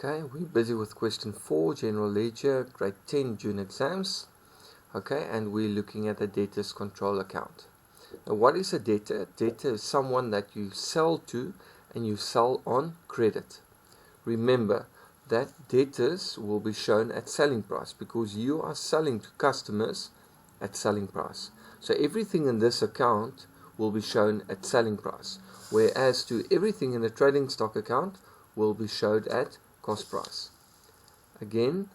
Okay, we're busy with question 4, General Ledger, grade 10 June exams. Okay, and we're looking at the debtors control account. Now, what is a debtor? Debtor is someone that you sell to and you sell on credit. Remember that debtors will be shown at selling price because you are selling to customers at selling price. So everything in this account will be shown at selling price, whereas to everything in the trading stock account will be showed at cost price. Again,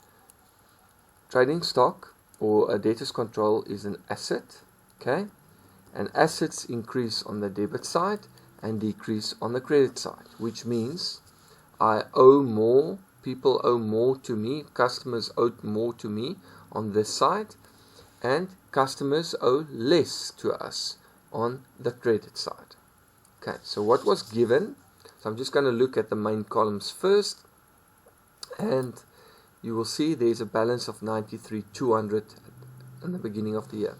trading stock or a debtors control is an asset, okay? And assets increase on the debit side and decrease on the credit side, which means I owe more, people owe more to me, customers owe more to me on this side, and customers owe less to us on the credit side. Okay, so what was given? So I'm just going to look at the main columns first, and you will see there's a balance of 93,200 in the beginning of the year,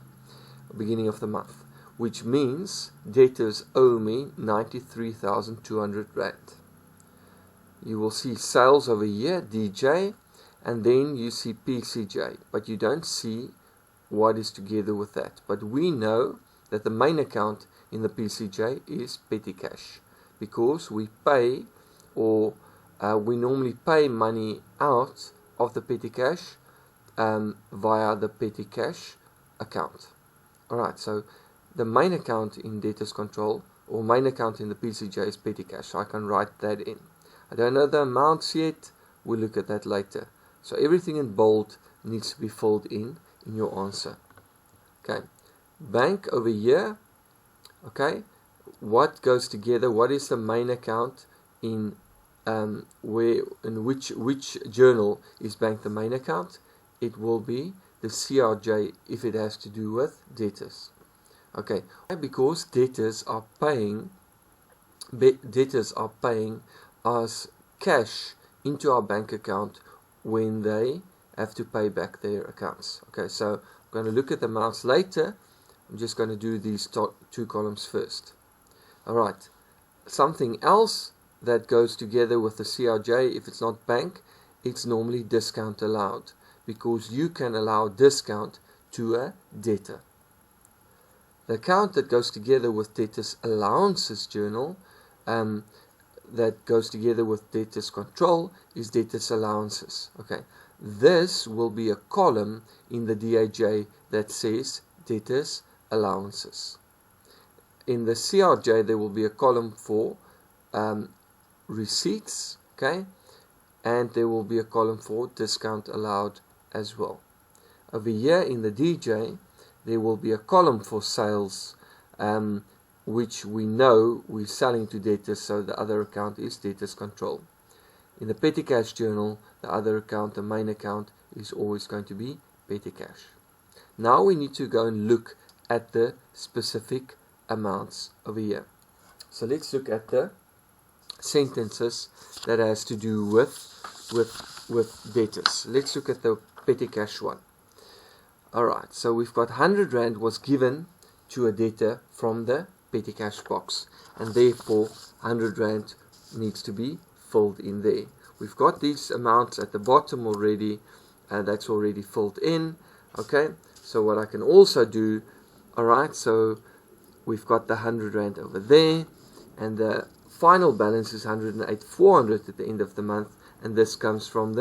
beginning of the month, which means debtors owe me 93,200 rand. You will see sales over here, DJ, and then you see PCJ, but you don't see what is together with that. But we know that the main account in the PCJ is petty cash, because we pay, or we normally pay money out of the petty cash via the petty cash account. Alright, so the main account in debtors control, or main account in the PCJ, is petty cash, so I can write that in. I don't know the amounts yet, we'll look at that later. So everything in bold needs to be filled in your answer. Okay, bank over here. Okay, what goes together? What is the main account in which journal is bank the main account? It will be the CRJ if it has to do with debtors. Okay, because debtors are paying us cash into our bank account when they have to pay back their accounts. Okay, so I'm going to look at the amounts later. I'm just going to do these two columns first. Alright, something else that goes together with the CRJ, if it's not bank, it's normally discount allowed, because you can allow discount to a debtor. The account that goes together with debtors allowances journal, that goes together with debtors control, is debtors allowances. Okay, this will be a column in the DAJ that says debtors allowances. In the CRJ there will be a column for receipts, okay, and there will be a column for discount allowed as well. Over here in the DJ there will be a column for sales, which we know we're selling to debtors, so the other account is debtors control. In the petty cash journal, the other account, the main account, is always going to be petty cash. Now we need to go and look at the specific amounts over here. So let's look at the sentences that has to do with debtors. Let's look at the petty cash one. Alright, so we've got 100 Rand was given to a debtor from the petty cash box, and therefore 100 Rand needs to be filled in there. We've got these amounts at the bottom already, and that's already filled in. Okay, so what I can also do, alright, so we've got the 100 Rand over there, and the final balance is 108,400 at the end of the month, and this comes from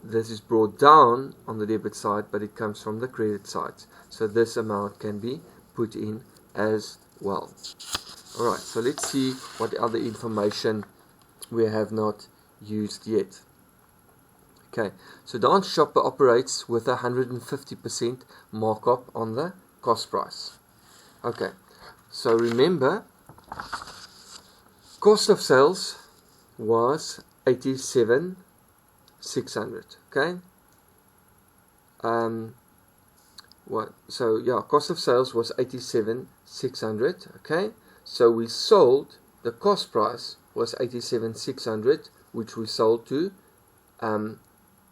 this is brought down on the debit side, but it comes from the credit side. So this amount can be put in as well. Alright, so let's see what other information we have not used yet. Okay, so Dance Shopper operates with 150% markup on the cost price. Okay, so remember, cost of sales was 87,600. Okay, cost of sales was 87,600. Okay, so we sold, the cost price was 87,600, which we sold to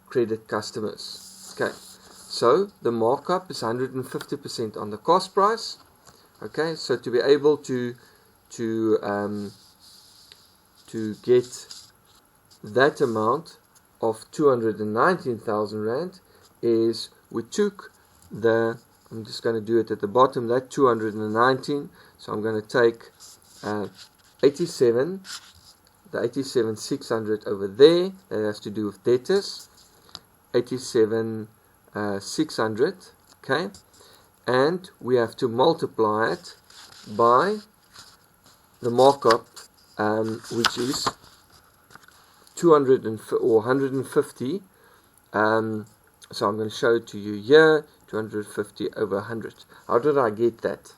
credit customers. Okay, so the markup is 150% on the cost price. Okay, so to be able to get that amount of 219,000 Rand is, we took the, I'm just going to do it at the bottom, that 219, so I'm going to take 87, the 87,600 over there, that has to do with debtors, 87,600, okay, and we have to multiply it by the markup, which is 200 or 150. So I'm going to show it to you here, 250 over 100. How did I get that?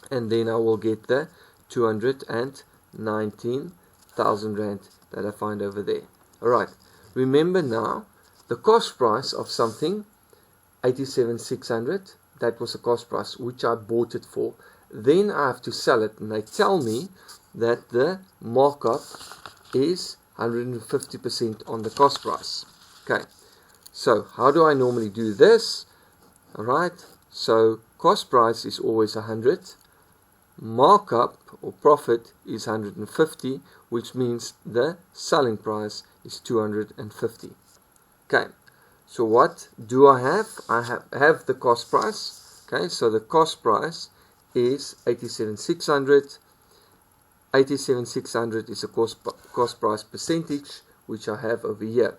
And then I will get the 219,000 Rand that I find over there. Alright, remember now, the cost price of something, 87,600, that was the cost price which I bought it for. Then I have to sell it, and they tell me that the markup is 150% on the cost price. Okay, so how do I normally do this? Alright, so cost price is always 100, markup or profit is 150, which means the selling price is 250. Okay, so what do I have? I have the cost price. Okay, so the cost price is 87,600. 87,600 is a cost price percentage, which I have over here.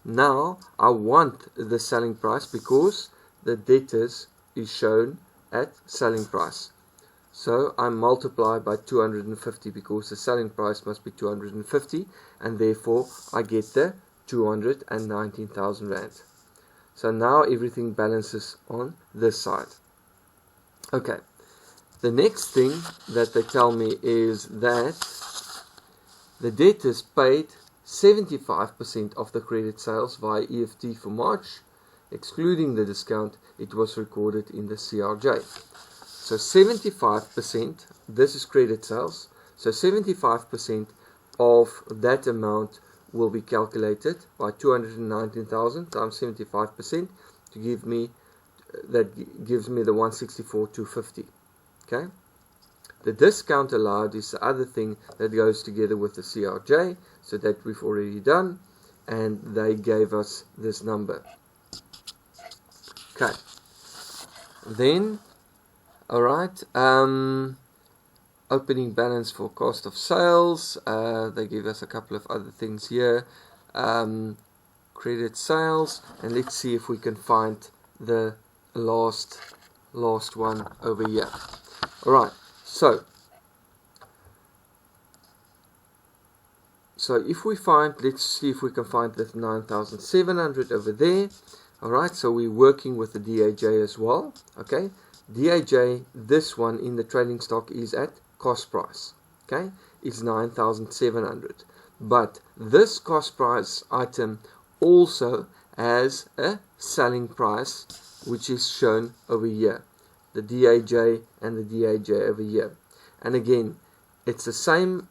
Now I want the selling price because the debtors is shown at selling price. So I multiply by 250 because the selling price must be 250, and therefore I get the 219,000 Rand. So now everything balances on this side. Okay. The next thing that they tell me is that the debtors paid 75% of the credit sales via EFT for March. Excluding the discount, it was recorded in the CRJ. So 75%, this is credit sales, so 75% of that amount will be calculated by 219,000 times 75% to give me, that gives me the 164,250. Okay, the discount allowed is the other thing that goes together with the CRJ, so that we've already done, and they gave us this number. Okay, then, alright, opening balance for cost of sales, they give us a couple of other things here, credit sales, and let's see if we can find the last one over here. Alright, so if we find, let's see if we can find the 9,700 over there. Alright, so we're working with the DAJ as well. Okay, DAJ, this one in the trading stock is at cost price. Okay, it's 9,700. But this cost price item also has a selling price, which is shown over here. The DAJ and the DAJ over here. And again, it's the same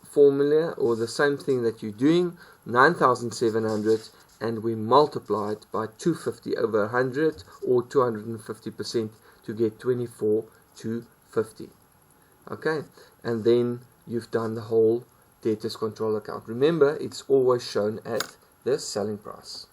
formula or the same thing that you're doing, 9,700, and we multiply it by 250 over 100 or 250% to get 24,250. Okay, and then you've done the whole debtors control account. Remember, it's always shown at the selling price.